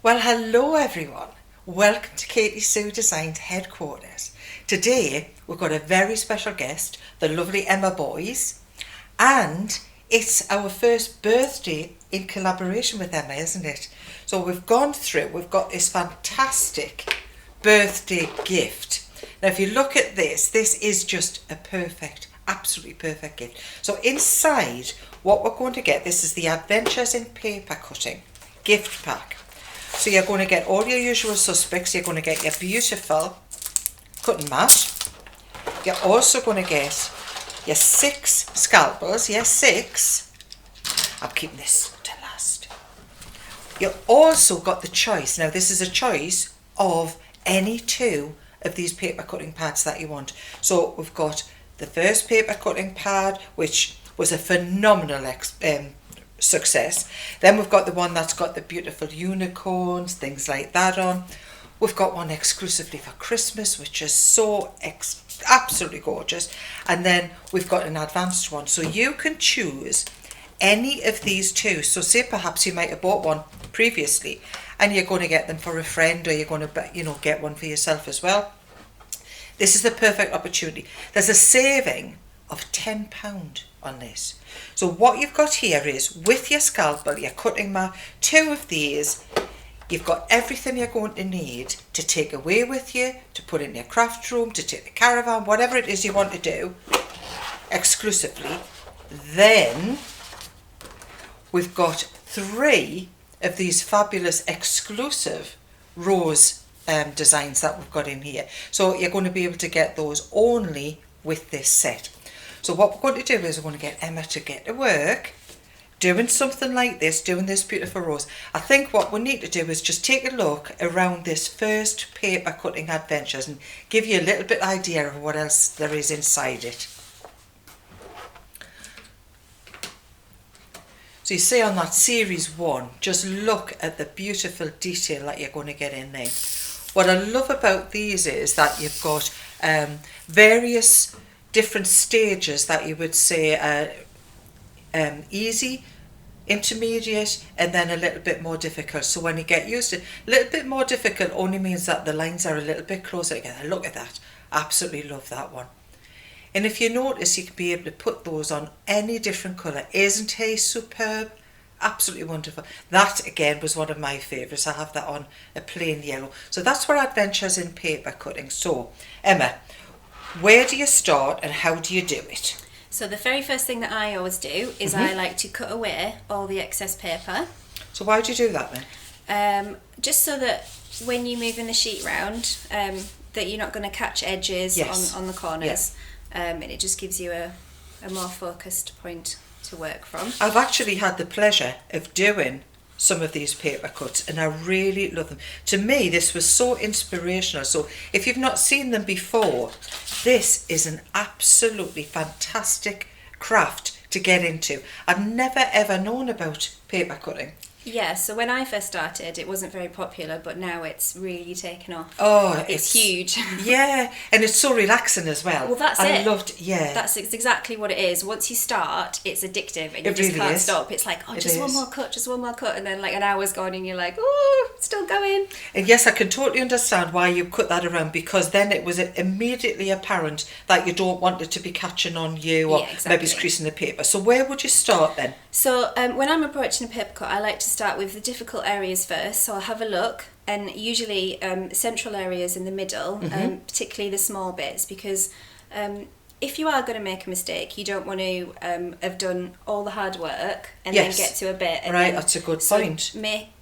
Well, hello everyone. Welcome to Katie Sue Design's headquarters. Today we've got a very special guest, the lovely Emma Boys, and it's our first birthday in collaboration with Emma, isn't it? So we've got this fantastic birthday gift. Now if you look at this is just a perfect, absolutely perfect gift. So inside what we're going to get, this is the Adventures in Paper Cutting gift pack. So you're going to get all your usual suspects. You're going to get your beautiful cutting mat. You're also going to get your 6 scalpels. Yes, 6. I'm keeping this to last. You've also got the choice. Now this is a choice of any 2 of these paper cutting pads that you want. So we've got the first paper cutting pad, which was a phenomenal success. Then we've got the one that's got the beautiful unicorns, things like that on. We've got one exclusively for Christmas, which is so absolutely gorgeous. And then we've got an advanced one. So you can choose any of these 2. So say perhaps you might have bought one previously and you're going to get them for a friend, or you're going to get one for yourself as well. This is the perfect opportunity. There's a saving of £10 on this. So what you've got here is, with your scalpel, your cutting mat, 2 of these, you've got everything you're going to need to take away with you, to put in your craft room, to take the caravan, whatever it is you want to do exclusively. Then we've got 3 of these fabulous exclusive rose designs that we've got in here. So you're going to be able to get those only with this set. So what we're going to do is we're going to get Emma to get to work doing something like this, doing this beautiful rose. I think what we need to do is just take a look around this first paper cutting adventures and give you a little bit idea of what else there is inside it. So you see on that series 1, just look at the beautiful detail that you're going to get in there. What I love about these is that you've got various different stages that you would say easy, intermediate, and then a little bit more difficult. So when you get used to it, a little bit more difficult only means that the lines are a little bit closer together. Look at that. Absolutely love that one. And if you notice, you can be able to put those on any different colour. Isn't he superb? Absolutely wonderful. That again was one of my favourites. I have that on a plain yellow. So that's for Adventures in Paper Cutting. So Emma, where do you start and how do you do it? So the very first thing that I always do is I like to cut away all the excess paper. So why do you do that then? Just so that when you're moving the sheet round, that you're not going to catch edges on the corners. And it just gives you a more focused point to work from. I've actually had the pleasure of doing some of these paper cuts and I really love them. To me, this was so inspirational. So if you've not seen them before, this is an absolutely fantastic craft to get into. I've never ever known about paper cutting. Yeah, so when I first started, it wasn't very popular, but now it's really taken off. Oh, it's huge. Yeah, and it's so relaxing as well. Well, that's I it. loved, yeah. That's exactly what it is. Once you start, it's addictive, and you It just really can't is. stop. It's like, It just one is. more cut, and then like an hour's gone, and you're like, oh, it's still going. And yes, I can totally understand why you cut that around, because then it was immediately apparent that you don't want it to be catching on you or maybe it's creasing the paper. So where would you start then? So when I'm approaching a paper cut, I like to start with the difficult areas first. So I'll have a look, and usually central areas in the middle, particularly the small bits, because if you are going to make a mistake, you don't want to have done all the hard work and then get to a bit. And right, that's a good point.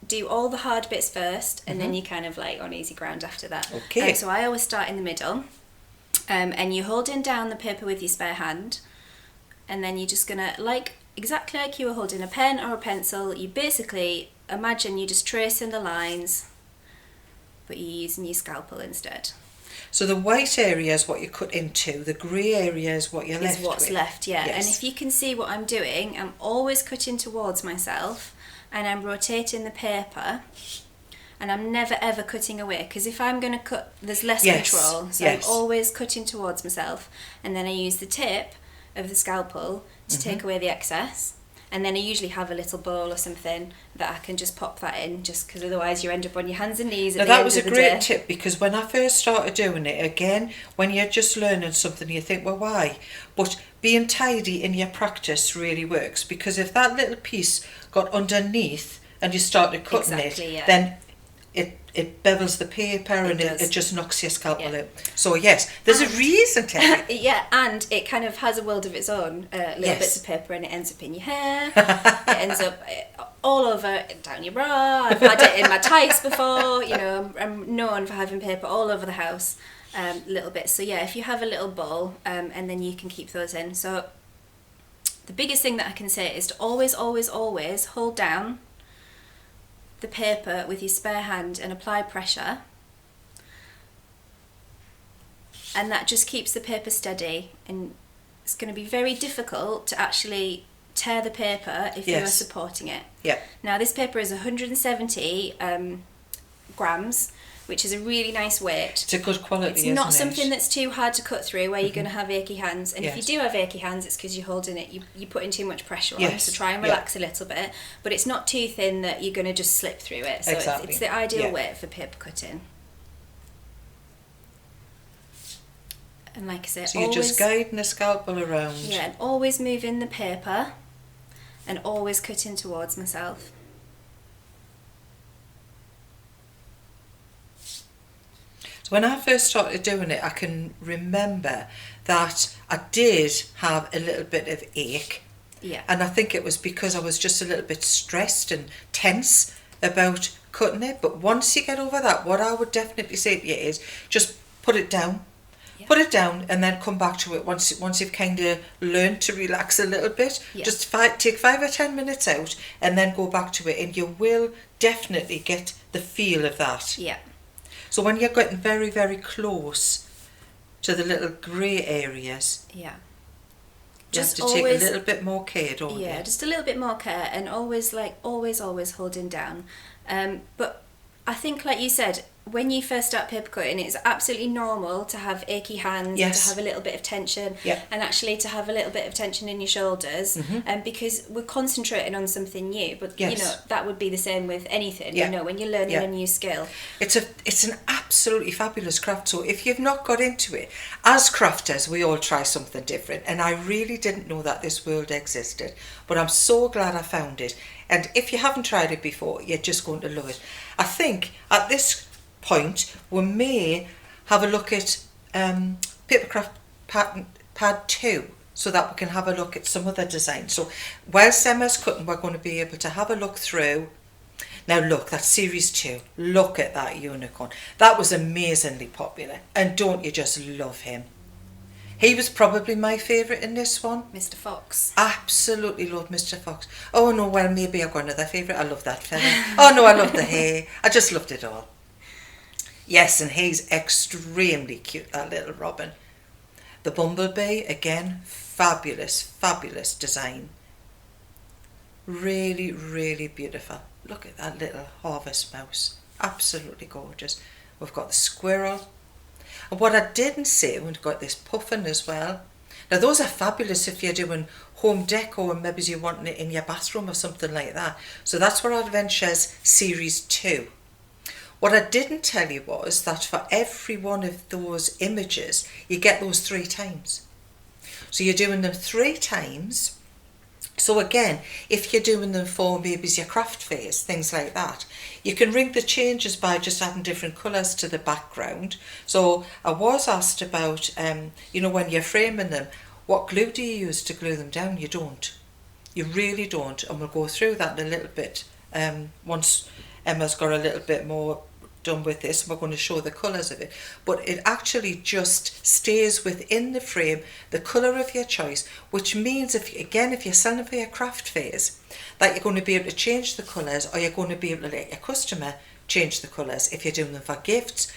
Do all the hard bits first, and then you're kind of like on easy ground after that. Okay. So I always start in the middle, and you're holding down the paper with your spare hand, and then you're just gonna, exactly like you were holding a pen or a pencil, you basically imagine you're just tracing the lines, but you're using your scalpel instead. So the white area is what you cut into, the grey area is what you're left with. Is what's left, yeah. Yes. And if you can see what I'm doing, I'm always cutting towards myself, and I'm rotating the paper, and I'm never ever cutting away, because if I'm going to cut, there's less control. So I'm always cutting towards myself, and then I use the tip of the scalpel to take away the excess, And then I usually have a little bowl or something that I can just pop that in, just because otherwise you end up on your hands and knees at the end of the day. That was a great tip, because when I first started doing it, again, when you're just learning something, you think, well, why? But being tidy in your practice really works, because if that little piece got underneath and you started cutting then it bevels the paper and it just knocks your scalpel out. So yes, there's a reason to it. Yeah, and it kind of has a world of its own, little bits of paper, and it ends up in your hair. It ends up all over, down your bra. I've had it in my tights before. You know, I'm known for having paper all over the house, little bits. So yeah, if you have a little bowl, and then you can keep those in. So the biggest thing that I can say is to always, always, always hold down the paper with your spare hand and apply pressure, and that just keeps the paper steady. And it's going to be very difficult to actually tear the paper if you're supporting it. Now this paper is 170 grams, which is a really nice weight. It's a good quality. It's not something that's too hard to cut through where you're going to have achy hands. And if you do have achy hands, it's because you're holding it, you're putting too much pressure on. So try and relax a little bit. But it's not too thin that you're going to just slip through it. So it's the ideal weight for paper cutting. And like I said, so you're just guiding the scalpel around. Yeah, and always moving the paper and always cutting towards myself. When I first started doing it, I can remember that I did have a little bit of ache. And I think it was because I was just a little bit stressed and tense about cutting it. But once you get over that, what I would definitely say to you is just put it down. Put it down and then come back to it once you've kind of learned to relax a little bit. Just take 5 or 10 minutes out and then go back to it, and you will definitely get the feel of that. So when you're getting very, very close to the little grey areas, you have to take a little bit more care, don't you? Yeah, just a little bit more care, and always holding down. But I think, like you said, when you first start paper cutting, it's absolutely normal to have achy hands, and to have a little bit of tension, and actually to have a little bit of tension in your shoulders, because we're concentrating on something new. But you know, that would be the same with anything. You know, when you're learning a new skill, it's an absolutely fabulous craft. So if you've not got into it, as crafters, we all try something different, and I really didn't know that this world existed, but I'm so glad I found it. And if you haven't tried it before, you're just going to love it. I think at this point we may have a look at Papercraft Pad 2, so that we can have a look at some other designs. So whilst Emma's cutting, we're going to be able to have a look through. Now look, that's series 2. Look at that unicorn. That was amazingly popular, and don't you just love him? He was probably my favourite in this one. Mr. Fox. Absolutely love Mr. Fox. Oh no, well maybe I've got another favourite. I love that fella. Oh no, I love the hair. I just loved it all. Yes, and he's extremely cute, that little robin. The bumblebee, again, fabulous, fabulous design. Really, really beautiful. Look at that little harvest mouse. Absolutely gorgeous. We've got the squirrel. And what I didn't say, we've got this puffin as well. Now those are fabulous if you're doing home decor and maybe you're wanting it in your bathroom or something like that. So that's what Adventures Series 2. What I didn't tell you was that for every one of those images, you get those 3 times. So you're doing them 3 times. So again, if you're doing them for maybe your craft fairs, things like that, you can ring the changes by just adding different colours to the background. So I was asked about, you know, when you're framing them, what glue do you use to glue them down? You don't. You really don't. And we'll go through that in a little bit once Emma's got a little bit more done with this. We're going to show the colours of it, but it actually just stays within the frame, the colour of your choice, which means if you're selling for your craft fairs, that you're going to be able to change the colours, or you're going to be able to let your customer change the colours. If you're doing them for gifts,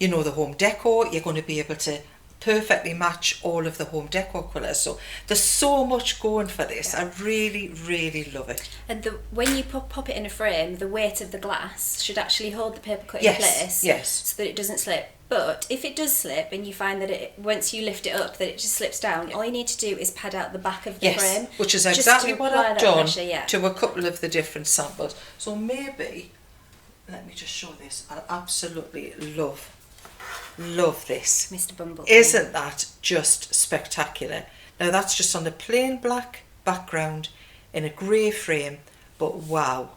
you know, the home decor, you're going to be able to perfectly match all of the home decor colours. So there's so much going for this. I really, really love it. And when you pop it in a frame, the weight of the glass should actually hold the paper cut in place, so that it doesn't slip. But if it does slip and you find that once you lift it up that it just slips down, all you need to do is pad out the back of the frame. Which is just exactly to what apply I've that done pressure, to a couple of the different samples. So maybe, let me just show this. I absolutely love this. Mr. Bumblebee. Isn't that just spectacular? Now that's just on a plain black background in a grey frame, but wow,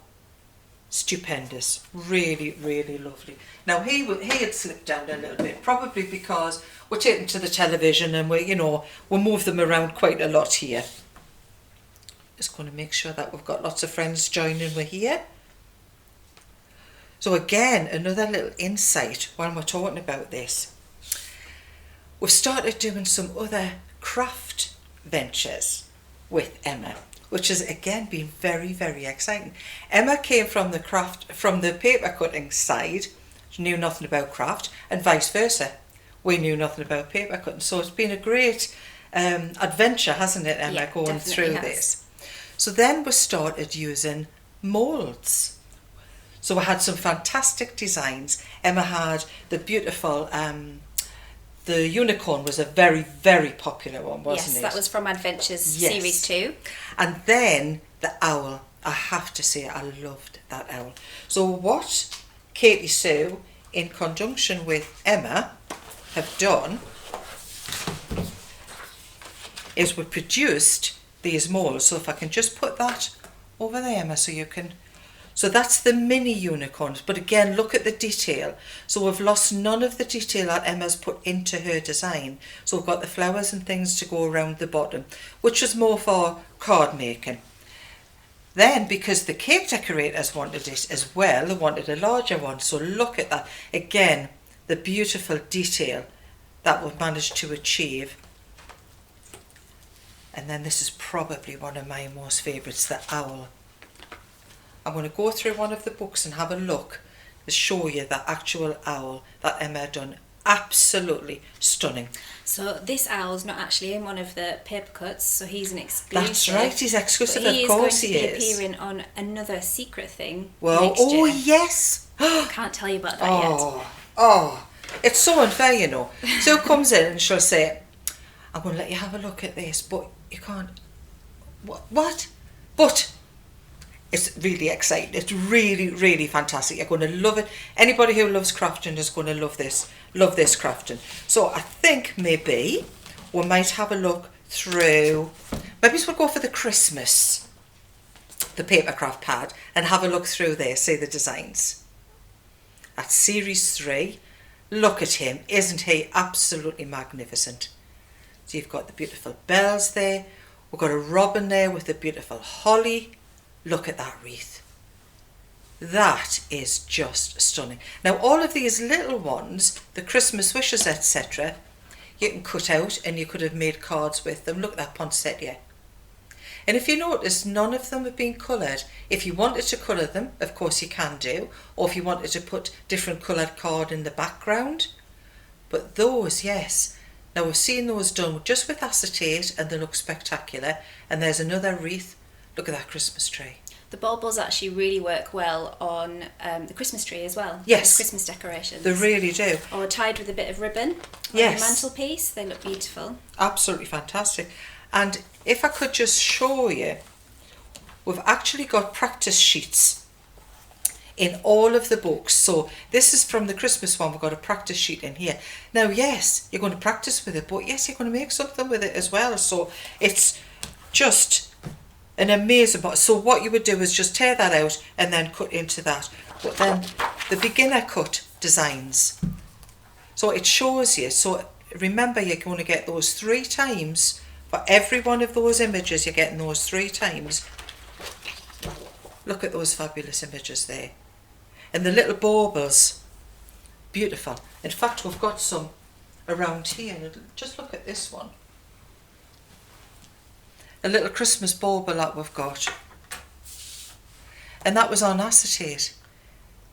stupendous, really, really lovely. Now he had slipped down a little bit, probably because we're taken to the television and we move them around quite a lot here. Just going to make sure that we've got lots of friends joining we're here. So again, another little insight while we're talking about this. We've started doing some other craft ventures with Emma, which has again been very, very exciting. Emma came from the paper cutting side. She knew nothing about craft, and vice versa. We knew nothing about paper cutting. So it's been a great adventure, hasn't it, Emma, going through this. So then we started using moulds. So we had some fantastic designs. Emma had the beautiful, the unicorn was a very, very popular one, wasn't it? Yes, that was from Adventures Series 2. And then the owl. I have to say, I loved that owl. So what Katie Sue, in conjunction with Emma, have done is we produced these molds. So if I can just put that over there, Emma, so you can... So that's the mini unicorns, but again, look at the detail. So we've lost none of the detail that Emma's put into her design. So we've got the flowers and things to go around the bottom, which is more for card making. Then, because the cake decorators wanted it as well, they wanted a larger one. So look at that. Again, the beautiful detail that we've managed to achieve. And then this is probably one of my most favourites, the owl. I'm going to go through one of the books and have a look to show you the actual owl that Emma had done. Absolutely stunning. So this owl's not actually in one of the paper cuts, so he's an exclusive. That's right, he's exclusive, of course he is. He is going to be appearing on another secret thing next year. Yes! Can't tell you about that yet. Oh, it's so unfair, you know. Sue comes in and she'll say, I'm going to let you have a look at this, but you can't... What? But... It's really exciting. It's really, really fantastic. You're going to love it. Anybody who loves crafting is going to love this crafting. So I think maybe we might have a look through, maybe we'll go for the Christmas, the papercraft pad, and have a look through there, see the designs. That's Series 3. Look at him. Isn't he absolutely magnificent? So you've got the beautiful bells there. We've got a robin there with the beautiful holly. Look at that wreath. That is just stunning. Now all of these little ones, the Christmas wishes, etc., you can cut out and you could have made cards with them. Look at that poinsettia. And if you notice, none of them have been coloured. If you wanted to colour them, of course you can do, or if you wanted to put different coloured card in the background. But those, yes. Now we've seen those done just with acetate and they look spectacular. And there's another wreath. Look at that Christmas tree. The baubles actually really work well on the Christmas tree as well. Yes. The Christmas decorations. They really do. Or tied with a bit of ribbon on the mantelpiece. They look beautiful. Absolutely fantastic. And if I could just show you, we've actually got practice sheets in all of the books. So this is from the Christmas one. We've got a practice sheet in here. Now, yes, you're going to practice with it, but yes, you're going to make something with it as well. So it's just... an amazing box. So what you would do is just tear that out and then cut into that. But then the beginner cut designs. So it shows you. So remember, you're going to get those 3 times. For every one of those images, you're getting those 3 times. Look at those fabulous images there. And the little baubles. Beautiful. In fact, we've got some around here. Just look at this one. A little Christmas bauble that we've got. And that was on acetate.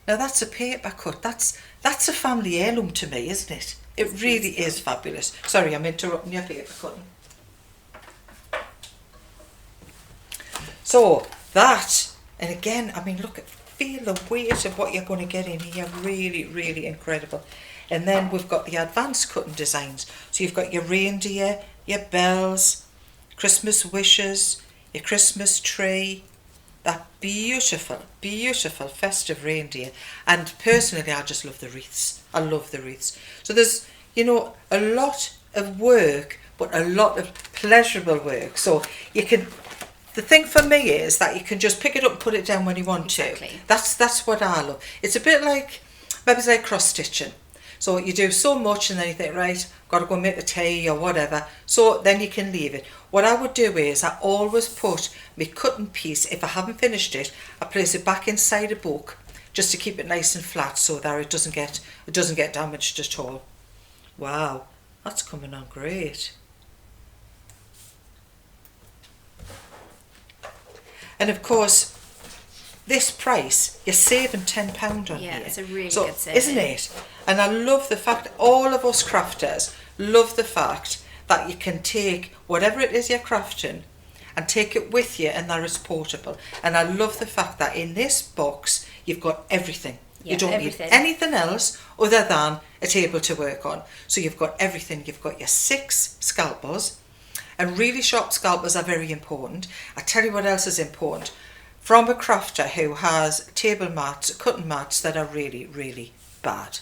Now that's a paper cut. That's a family heirloom to me, isn't it? It really is fabulous. Sorry, I'm interrupting your paper cutting. So that, and again, I mean, feel the weight of what you're going to get in here. Really, really incredible. And then we've got the advanced cutting designs. So you've got your reindeer, your bells, Christmas wishes, your Christmas tree, that beautiful, beautiful festive reindeer. And personally, I just love the wreaths. I love the wreaths. So there's, you know, a lot of work, but a lot of pleasurable work. So you can, the thing for me is that you can just pick it up and put it down when you want to. That's what I love. It's a bit like, maybe it's like cross stitching. So you do so much and then you think, right, got to go make a tea or whatever. So then you can leave it. What I would do is I always put my cutting piece, if I haven't finished it, I place it back inside a book just to keep it nice and flat so that it doesn't get damaged at all. Wow, that's coming on great. And of course, this price, you're saving £10 on here. Yeah, it's a really good saving. Isn't it? And I love the fact, all of us crafters love the fact that you can take whatever it is you're crafting and take it with you and that it's portable. And I love the fact that in this box, you've got everything. Yeah, you don't need anything else other than a table to work on. So you've got everything. You've got your 6 scalpels, and really sharp scalpels are very important. I tell you what else is important. From a crafter who has table mats, cutting mats that are really, really bad,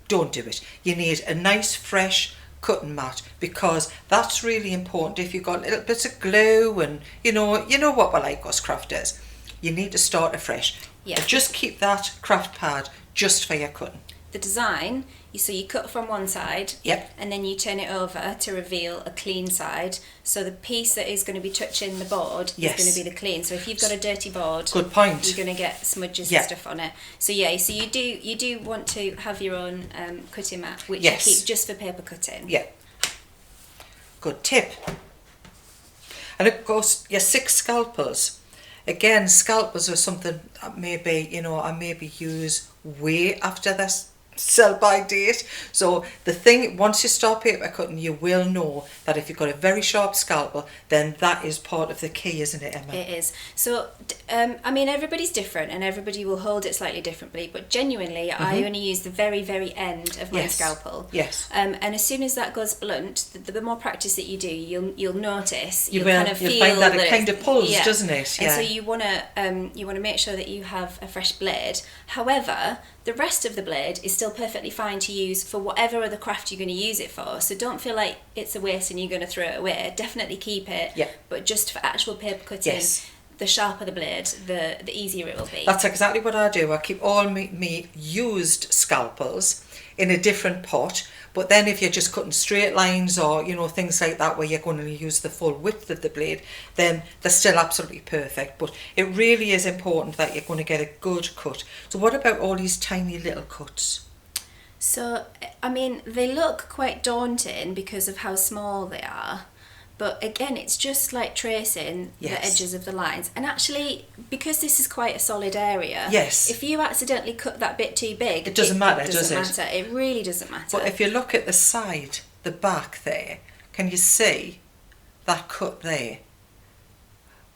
don't do it. You need a nice, fresh cutting mat, because that's really important. If you've got little bits of glue and you know what we're like, us crafters, you need to start afresh. Yeah. But just keep that craft pad just for your cutting. The design, so you cut from one side, yep, and then you turn it over to reveal a clean side. So the piece that is going to be touching the board yes, is going to be the clean. So if you've got a dirty board, good point, you're going to get smudges yep, and stuff on it. So yeah, so you do want to have your own cutting mat, which yes, you keep just for paper cutting. Yeah. Good tip. And of course, your 6 scalpels. Again, scalpels are something that I maybe use way after this sell by date. So the thing, once you start paper cutting, you will know that if you've got a very sharp scalpel, then that is part of the key, isn't it, Emma? It is. So I mean, everybody's different and everybody will hold it slightly differently, but genuinely I only use the very, very end of my scalpel. Yes. And as soon as that goes blunt, the more practice that you do, you'll notice, you'll kind of feel find that it kind of pulls, yeah, doesn't it? Yeah. And so you want to make sure that you have a fresh blade. However, the rest of the blade is still perfectly fine to use for whatever other craft you're going to use it for. So don't feel like it's a waste and you're going to throw it away. Definitely keep it. Yeah. But just for actual paper cutting, yes, the sharper the blade, the easier it will be. That's exactly what I do. I keep all me used scalpels in a different pot. But then if you're just cutting straight lines or, things like that where you're going to use the full width of the blade, then they're still absolutely perfect. But it really is important that you're going to get a good cut. So what about all these tiny little cuts? So, I mean, they look quite daunting because of how small they are. But again, it's just like tracing the edges of the lines. And actually, because this is quite a solid area, if you accidentally cut that bit too big, it doesn't matter, does it? It really doesn't matter. But if you look at the side, the back there, can you see that cut there?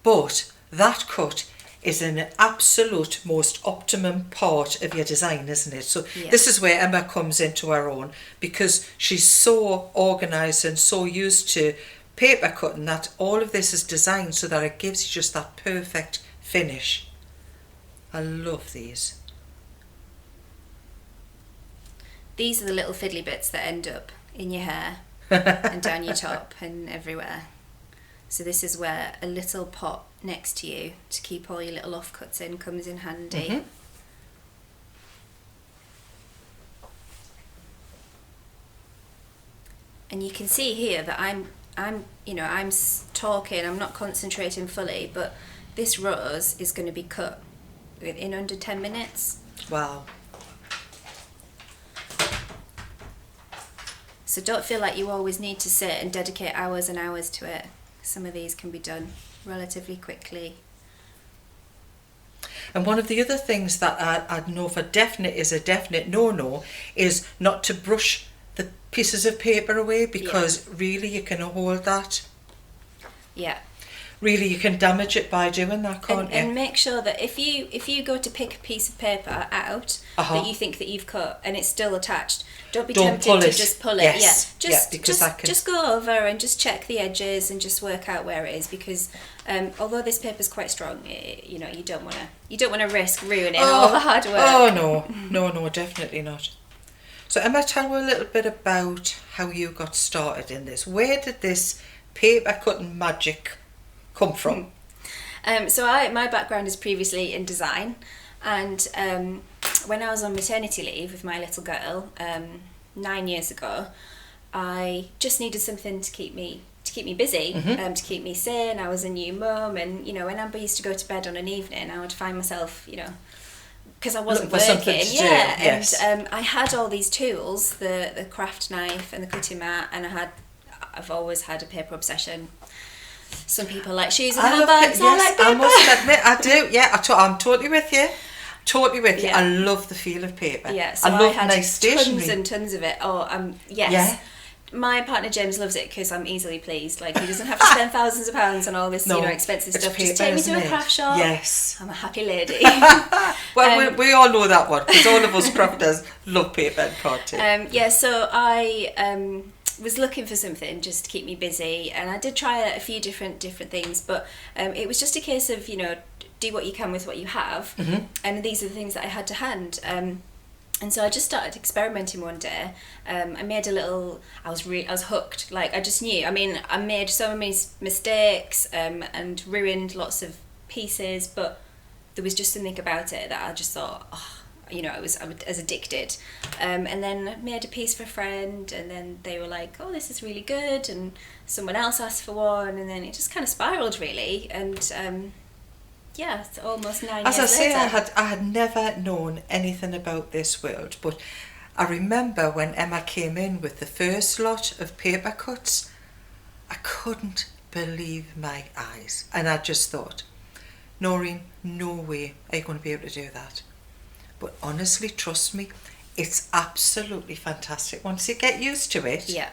But that cut is an absolute most optimum part of your design, isn't it? So this is where Emma comes into her own, because she's so organised and so used to paper cutting that all of this is designed so that it gives you just that perfect finish. I love these. These are the little fiddly bits that end up in your hair and down your top and everywhere. So this is where a little pot next to you to keep all your little offcuts in comes in handy. And you can see here that I'm talking, I'm not concentrating fully, but this rose is going to be cut in under 10 minutes. Wow. So don't feel like you always need to sit and dedicate hours and hours to it. Some of these can be done relatively quickly. And one of the other things that I know for definite is a definite no-no is not to brush the pieces of paper away, because really you can hold that. Yeah. really you can damage it by doing that, can't you? And make sure that if you go to pick a piece of paper out that you think that you've cut and it's still attached, don't be tempted to just pull it. Yes. Just go over and just check the edges and just work out where it is, because although this paper's quite strong, you don't want to risk ruining all the hard work. Oh no, definitely not. So Emma, tell me a little bit about how you got started in this. Where did this paper cutting magic come from? So my background is previously in design, and when I was on maternity leave with my little girl 9 years ago, I just needed something to keep me busy, to keep me sane. I was a new mum, and when Amber used to go to bed on an evening, I would find myself, because I wasn't working, yes. and I had all these tools, the craft knife and the cutting mat, and I've always had a paper obsession. Some people like shoes and handbags. I like paper. I must admit, I do. Yeah, I'm totally with you. Yeah. I love the feel of paper. Yeah, so I love had nice stationery. tons and tons of it. Yes. Yeah. My partner James loves it because I'm easily pleased. Like, he doesn't have to spend thousands of pounds on all this, expensive stuff. Paper, just take me to a craft shop. Yes. I'm a happy lady. Well, we all know that one, because all of us crafters love paper and card too. So I was looking for something just to keep me busy, and I did try a few different things, but it was just a case of do what you can with what you have, and these are the things that I had to hand. And so I just started experimenting one day. I made a little. I was hooked. Like, I just knew. I mean, I made so many mistakes and ruined lots of pieces, but there was just something about it that I just thought, I was addicted. And then I made a piece for a friend, and then they were like, "Oh, this is really good," and someone else asked for one, and then it just kind of spiraled really. And it's almost 9 years As I say, later. I had never known anything about this world, but I remember when Emma came in with the first lot of paper cuts, I couldn't believe my eyes, and I just thought, Noreen, no way are you going to be able to do that. But honestly, trust me, it's absolutely fantastic once you get used to it. Yeah.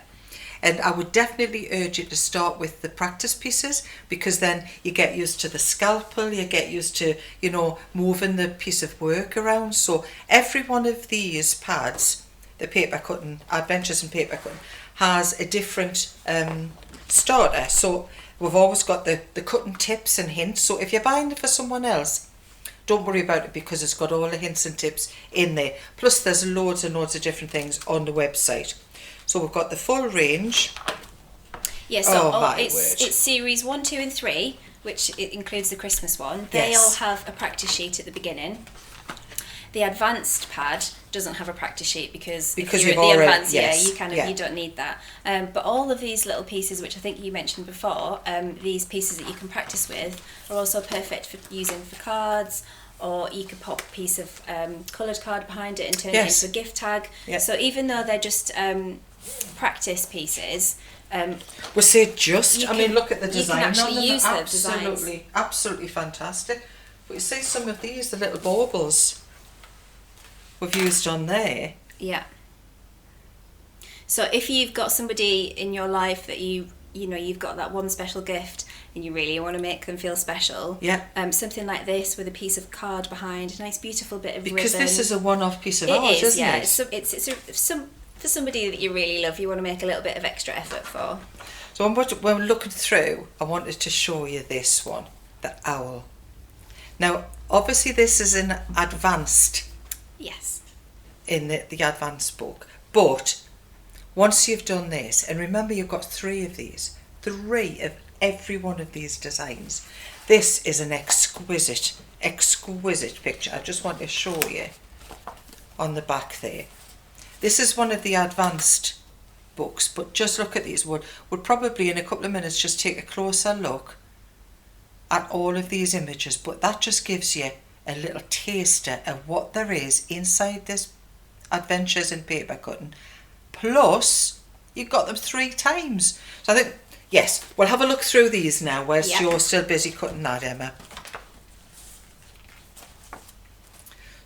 And I would definitely urge you to start with the practice pieces, because then you get used to the scalpel, you get used to, moving the piece of work around. So every one of these pads, the paper cutting, Adventures in Paper Cutting, has a different starter. So we've always got the cutting tips and hints. So if you're buying it for someone else, don't worry about it, because it's got all the hints and tips in there. Plus there's loads and loads of different things on the website. So we've got the full range. Yeah, so it's series 1, 2 and 3, which it includes the Christmas one. They all have a practice sheet at the beginning. The advanced pad doesn't have a practice sheet because if you're you've at the already, advanced, you don't need that. But all of these little pieces, which I think you mentioned before, these pieces that you can practice with are also perfect for using for cards, or you could pop a piece of coloured card behind it and turn it into a gift tag. Yes. So even though they're just practice pieces, we'll say just, look at the design. You can actually use the designs. Absolutely fantastic. But you see some of these, the little baubles we've used on there. Yeah. So if you've got somebody in your life that you've got that one special gift and you really want to make them feel special, something like this with a piece of card behind, a nice beautiful bit of ribbon. Because this is a one-off piece of art, isn't it? It's for somebody that you really love, you want to make a little bit of extra effort for. So when we're looking through, I wanted to show you this one, the owl. Now, obviously this is an advanced. Yes. In the advanced book. But once you've done this, and remember you've got 3 of these, 3 of every one of these designs. This is an exquisite picture. I just want to show you on the back there. This is one of the advanced books, but just look at these. We'll probably in a couple of minutes just take a closer look at all of these images, but that just gives you a little taster of what there is inside this Adventures in Paper Cutting. Plus, you've got them 3 times. So I think, yes, we'll have a look through these now whilst you're still busy cutting that, Emma.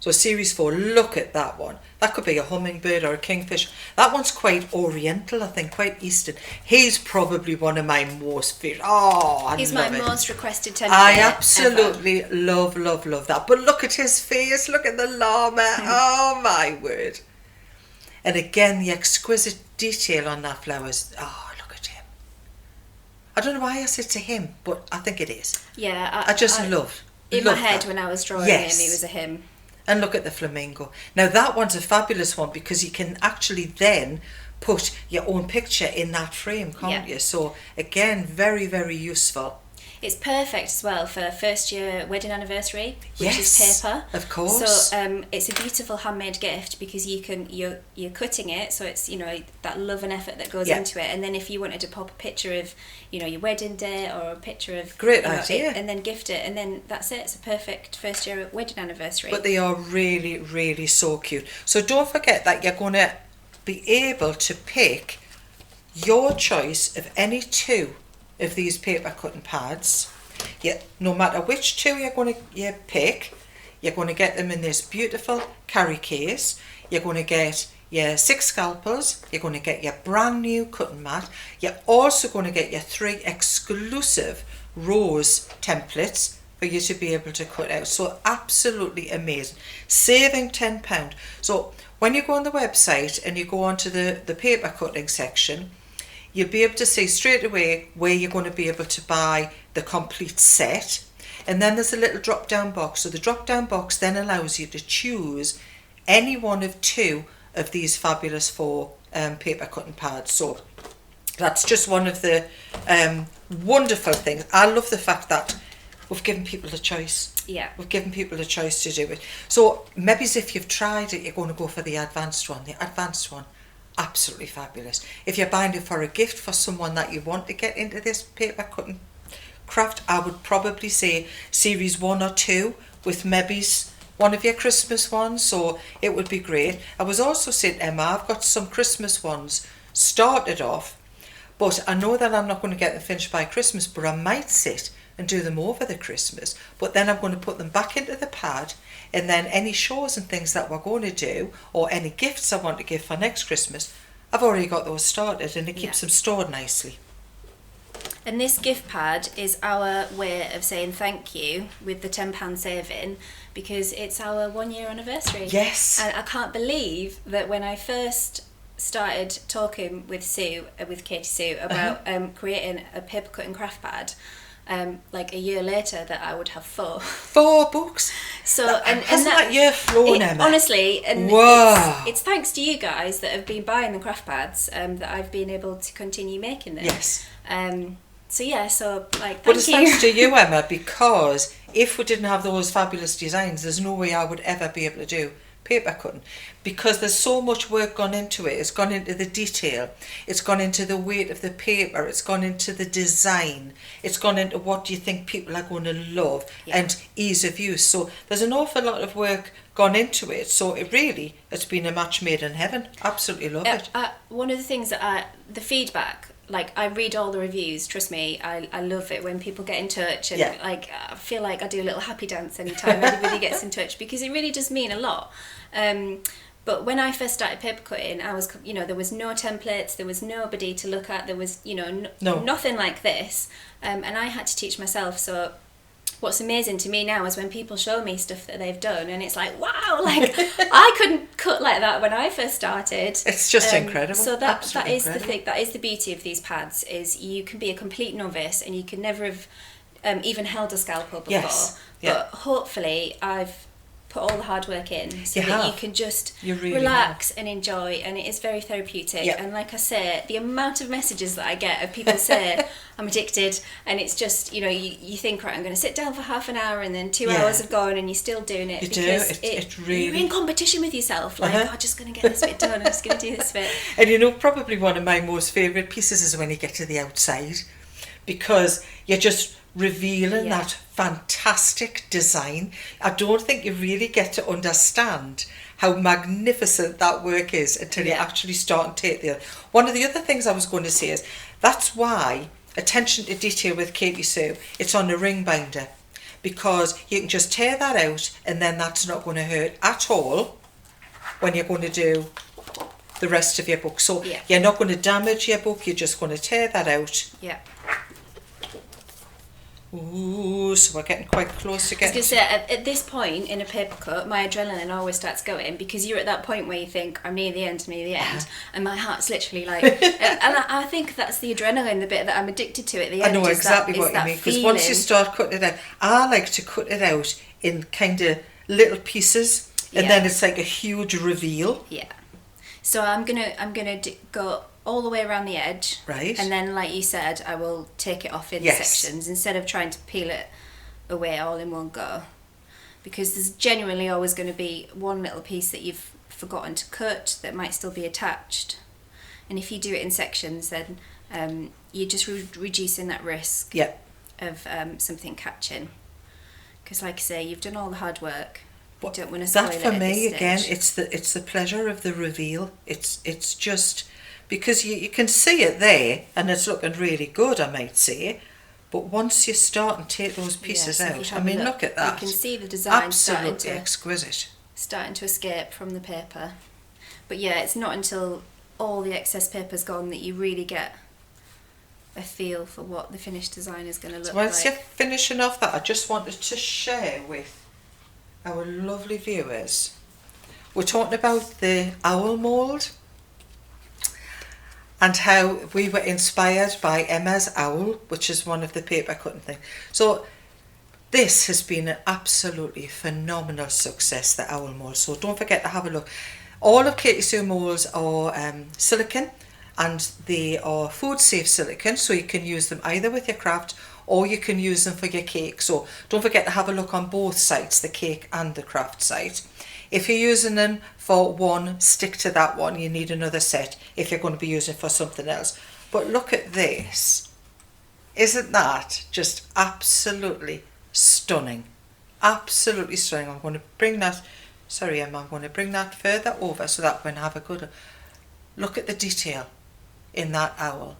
So series 4, look at that one. That could be a hummingbird or a kingfish. That one's quite oriental, I think, quite eastern. He's probably one of my most favourite. Oh, I He's love my it. most requested template. I absolutely love that. But look at his face, look at the llama. Oh my word. And again, the exquisite detail on that flowers. Oh, look at him. I don't know why I said to him, but I think it is. Yeah, I just love in my love head that. when I was drawing Yes. him, he was a him. And look at the flamingo. Now that one's a fabulous one because you can actually then put your own picture in that frame, can't you? So again, very, very useful. It's perfect as well for first year wedding anniversary, which is Yes, paper. of course. So it's a beautiful handmade gift because you're cutting it, so it's that love and effort that goes into it. And then if you wanted to pop a picture of your wedding day or a picture of Great idea. and then gift it, and then that's it. It's a perfect first year wedding anniversary. But they are really, really so cute. So don't forget that you're going to be able to pick your choice of any 2 of these paper cutting pads. No matter which 2 you're going to pick, you're going to get them in this beautiful carry case. You're going to get your 6 scalpels. You're going to get your brand new cutting mat. You're also going to get your 3 exclusive rose templates for you to be able to cut out. So absolutely amazing. Saving £10. So when you go on the website and you go onto the paper cutting section, you'll be able to see straight away where you're going to be able to buy the complete set. And then there's a little drop down box. So the drop down box then allows you to choose any one of 2 of these fabulous 4 paper cutting pads. So that's just one of the wonderful things. I love the fact that we've given people a choice. Yeah. We've given people a choice to do it. So maybe if you've tried it, you're going to go for the advanced one. The advanced one, absolutely fabulous. If you're buying it for a gift for someone that you want to get into this paper cutting craft, I would probably say series 1 or 2 with maybe one of your Christmas ones. So it would be great. I was also saying, Emma, I've got some Christmas ones started off, but I know that I'm not going to get them finished by Christmas, but I might sit and do them over the Christmas, but then I'm going to put them back into the pad, and then any shows and things that we're going to do or any gifts I want to give for next Christmas, I've already got those started, and it keeps them stored nicely. And this gift pad is our way of saying thank you with the £10 saving, because it's our 1 year anniversary. Yes. And I can't believe that when I first started talking with Katie Sue about creating a paper cutting craft pad, like a year later, that I would have 4. 4 books. So hasn't that year flown, Emma? Honestly, and wow. it's thanks to you guys that have been buying the craft pads that I've been able to continue making them. Yes. So thank But it's you. thanks to you, Emma, because if we didn't have those fabulous designs, there's no way I would ever be able to do paper cutting, because there's so much work gone into it. It's gone into the detail, it's gone into the weight of the paper, it's gone into the design, it's gone into what do you think people are going to love, and ease of use. So there's an awful lot of work gone into it. So it's been a match made in heaven. Absolutely love it. One of the things that the feedback, like, I read all the reviews, trust me, I love it when people get in touch, and like, I feel like I do a little happy dance anytime anybody gets in touch, because it really does mean a lot. But when I first started paper cutting, I was, there was no templates, there was nobody to look at, there was, nothing like this, and I had to teach myself. So what's amazing to me now is when people show me stuff that they've done, and it's like, wow, like I couldn't cut like that when I first started. It's just incredible. So that is incredible. the thing, that is the beauty of these pads, is you can be a complete novice and you can never have even held a scalpel before. Yes. But hopefully I've put all the hard work in so that you can just really relax and enjoy, and it is very therapeutic. And like I say, the amount of messages that I get of people say I'm addicted, and it's just, you think, right, I'm going to sit down for half an hour, and then 2 hours have gone and you're still doing it. You because do. It really... You're in competition with yourself, like, I'm just going to get this bit done, I'm just going to do this bit. And probably one of my most favourite pieces is when you get to the outside, because you're just revealing that fantastic design. I don't think you really get to understand how magnificent that work is until you actually start and take the other. One of the other things I was going to say is that's why attention to detail with Katie Sue, it's on a ring binder, because you can just tear that out and then that's not going to hurt at all when you're going to do the rest of your book. So Yeah. you're not going to damage your book, you're just going to tear that out. Yeah. Ooh, so we're getting quite close to I getting... was going to say, at this point in a paper cut, my adrenaline always starts going, because you're at that point where you think, I'm near the end, and my heart's literally like... and I think that's the adrenaline, the bit that I'm addicted to at the end. I know exactly what you mean, because once you start cutting it out, I like to cut it out in kind of little pieces, and then it's like a huge reveal. Yeah. So I'm gonna go all the way around the edge, right? And then, like you said, I will take it off in sections instead of trying to peel it away all in one go, because there's genuinely always going to be one little piece that you've forgotten to cut that might still be attached. And if you do it in sections, then you're just reducing that risk of something catching. Because, like I say, you've done all the hard work. You don't want to spoil it at this stage. That for me again, it's the pleasure of the reveal. It's just because you can see it there and it's looking really good, I might say. But once you start and take those pieces out, I mean, look at that. You can see the design absolutely exquisite, starting to escape from the paper. But yeah, it's not until all the excess paper's gone that you really get a feel for what the finished design is going to look like. Whilst you're finishing off that, I just wanted to share with our lovely viewers. We're talking about the owl mould and how we were inspired by Emma's owl, which is one of the paper cutting things. So this has been an absolutely phenomenal success, the owl mould. So don't forget to have a look. All of Katie Sue molds are silicone, and they are food safe silicone, so you can use them either with your craft or you can use them for your cake. So don't forget to have a look on both sites, the cake and the craft site. If you're using them for one, stick to that one. You need another set if you're going to be using it for something else. But look at this. Isn't that just absolutely stunning? Absolutely stunning. I'm going to bring that, sorry Emma, I'm going to bring that further over so that we can have a good look at the detail in that owl.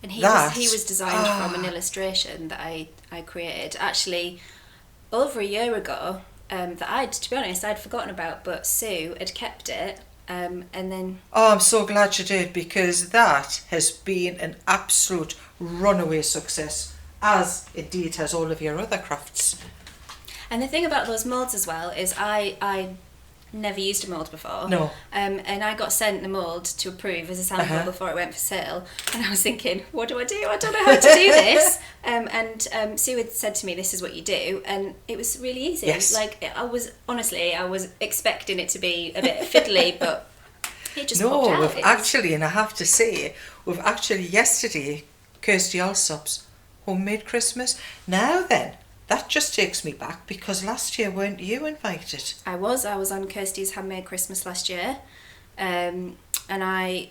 And he was designed from an illustration that I created actually over a year ago, that to be honest, I'd forgotten about, but Sue had kept it, and then... Oh, I'm so glad you did, because that has been an absolute runaway success, as indeed has all of your other crafts. And the thing about those moulds as well is I never used a mould before. No. And I got sent the mould to approve as a sample before it went for sale. And I was thinking, what do? I don't know how to do this. And Sue had said to me, this is what you do. And it was really easy. Yes. Like, I was expecting it to be a bit fiddly, but it just popped out. No, we've actually, and I have to say, yesterday, Kirsty Alsop's homemade Christmas. Now then, that just takes me back, because last year weren't you invited? I was on Kirsty's Handmade Christmas last year, and I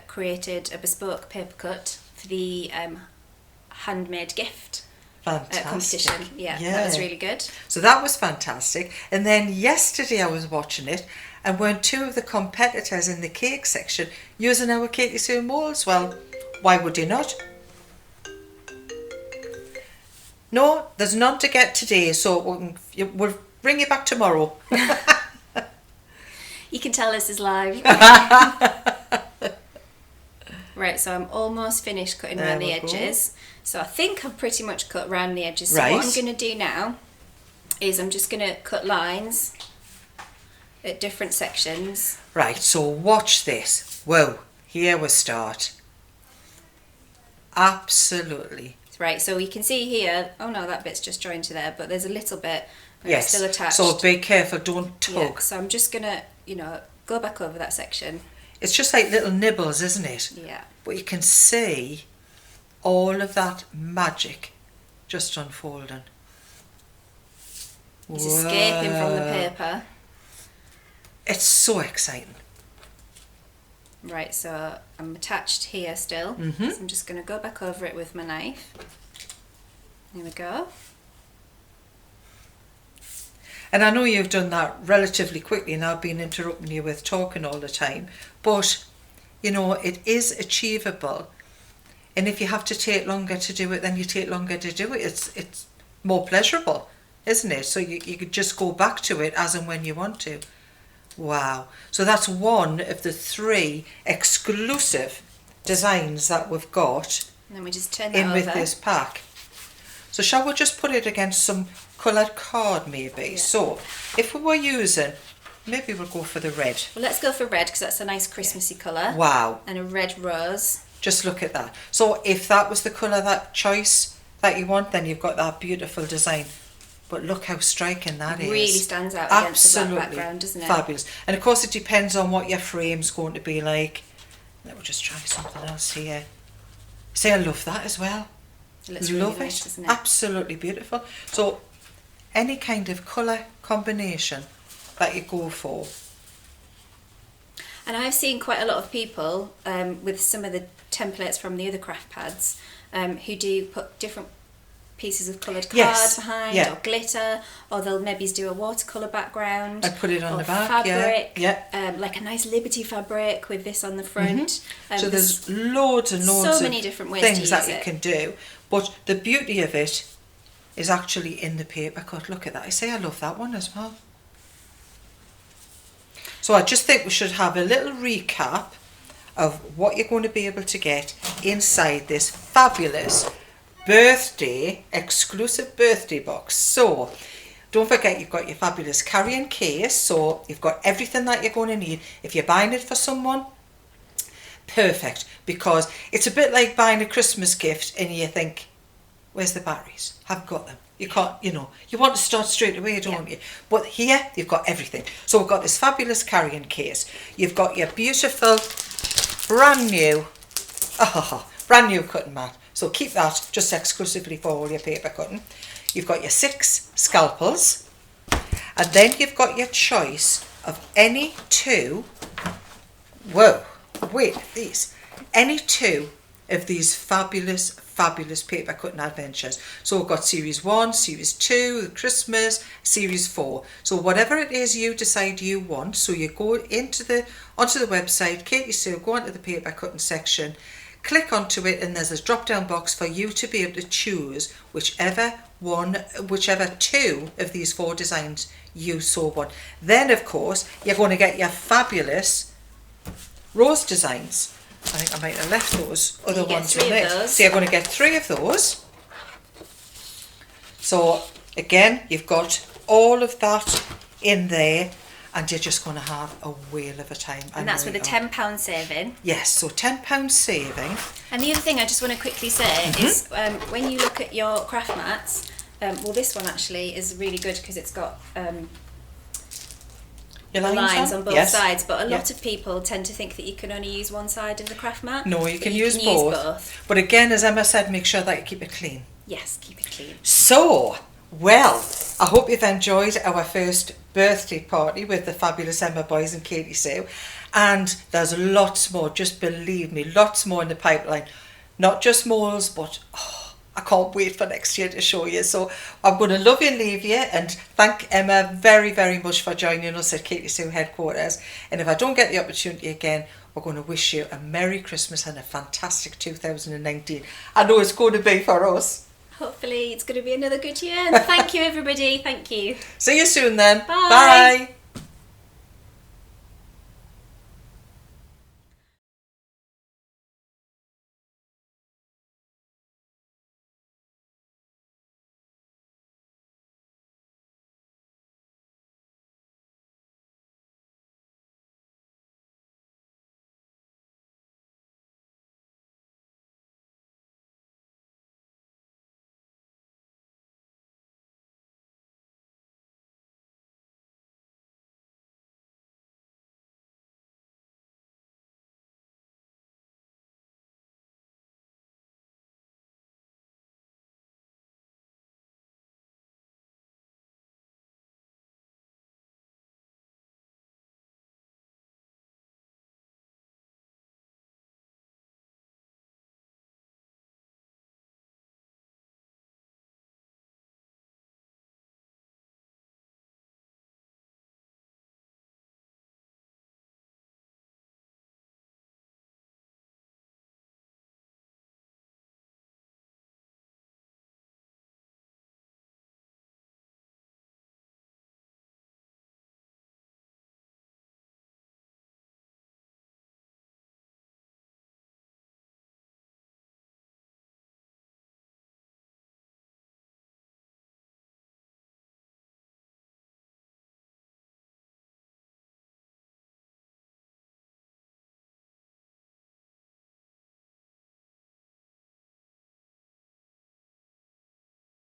created a bespoke paper cut for the handmade gift competition. Yeah, that was really good. So that was fantastic. And then yesterday I was watching it, and weren't two of the competitors in the cake section using our Katie Sue moulds? Well, why would you not? No, there's none to get today, so we'll bring you back tomorrow. You can tell this is live. Right, so I'm almost finished cutting around the edges. So I think I've pretty much cut around the edges. So what I'm going to do now is I'm just going to cut lines at different sections. Right, so watch this. Whoa, here we start. Absolutely. Right, so you can see here, oh no, that bit's just joined to there, but there's a little bit where it's still attached. So be careful, don't tug. Yeah, so I'm just going to, go back over that section. It's just like little nibbles, isn't it? Yeah. But you can see all of that magic just unfolding. It's escaping from the paper. It's so exciting. Right, so I'm attached here still. So I'm just going to go back over it with my knife. There we go. And I know you've done that relatively quickly, and I've been interrupting you with talking all the time, but it is achievable. And if you have to take longer to do it, then you take longer to do it. more pleasurable, isn't it? So you could just go back to it as and when you want to. Wow. So that's one of the 3 exclusive designs that we've got And then we just turn that in over. with this pack. So shall we just put it against some coloured card maybe? Yeah. So if we were using, maybe we'll go for the red. Well, let's go for red because that's a nice Christmassy colour. Wow. And a red rose. Just look at that. So if that was the colour, that choice that you want, then you've got that beautiful design. But look how striking that is. Really stands out against the black Absolutely background, doesn't it? Fabulous. And of course it depends on what your frame's going to be like. Let me just try something else here. See, I love that as well. It looks Love really nice, it. doesn't it? Absolutely beautiful. So any kind of colour combination that you go for. And I've seen quite a lot of people with some of the templates from the other craft pads who do put different pieces of coloured card Yes, behind, yeah. or glitter, or they'll maybe do a watercolour background. And put it on or the back, fabric, yeah. like a nice Liberty fabric with this on the front. So there's loads and loads so many of different ways to things that use you it. can do. But the beauty of it is actually in the paper cut. Look at that. I say I love that one as well. So I just think we should have a little recap of what you're going to be able to get inside this fabulous exclusive birthday box. So don't forget, you've got your fabulous carrying case, so you've got everything that you're going to need. If you're buying it for someone, perfect, because it's a bit like buying a Christmas gift and you think, where's the batteries? Haven't got them. You can't, you want to start straight away, don't you? But here you've got everything. So we've got this fabulous carrying case. You've got your beautiful brand new cutting mat. So keep that just exclusively for all your paper cutting. You've got your 6 scalpels, and then you've got your choice of any 2. Whoa, wait, any 2 of these fabulous paper cutting adventures. So we've got series 1, series 2, Christmas, series 4. So whatever it is you decide you want, so you go onto the website, Katie Sue, go onto the paper cutting section, click onto it, and there's a drop down box for you to be able to choose whichever 2 of these 4 designs you so want. Then of course you're going to get your fabulous rose designs. I think I might have left those other ones in there. So you're going to get 3 of those. So again, you've got all of that in there, and you're just going to have a whale of a time. And that's with a £10 saving. Yes, so £10 saving. And the other thing I just want to quickly say is when you look at your craft mats, well, this one actually is really good because it's got Your lines on both yes. sides, but a lot of people tend to think that you can only use one side of the craft mat. No, you can use use both. both. But again, as Emma said, make sure that you keep it clean. Yes, keep it clean. So, well, I hope you've enjoyed our first birthday party with the fabulous Emma Boys and Katie Sue. And there's lots more, just believe me, lots more in the pipeline. Not just molds, but I can't wait for next year to show you. So I'm going to love you and leave you, and thank Emma very, very much for joining us at Katie Sue headquarters. And if I don't get the opportunity again, we're going to wish you a Merry Christmas and a fantastic 2019. I know it's going to be for us. Hopefully it's going to be another good year. And thank you, everybody. Thank you. See you soon then. Bye. Bye.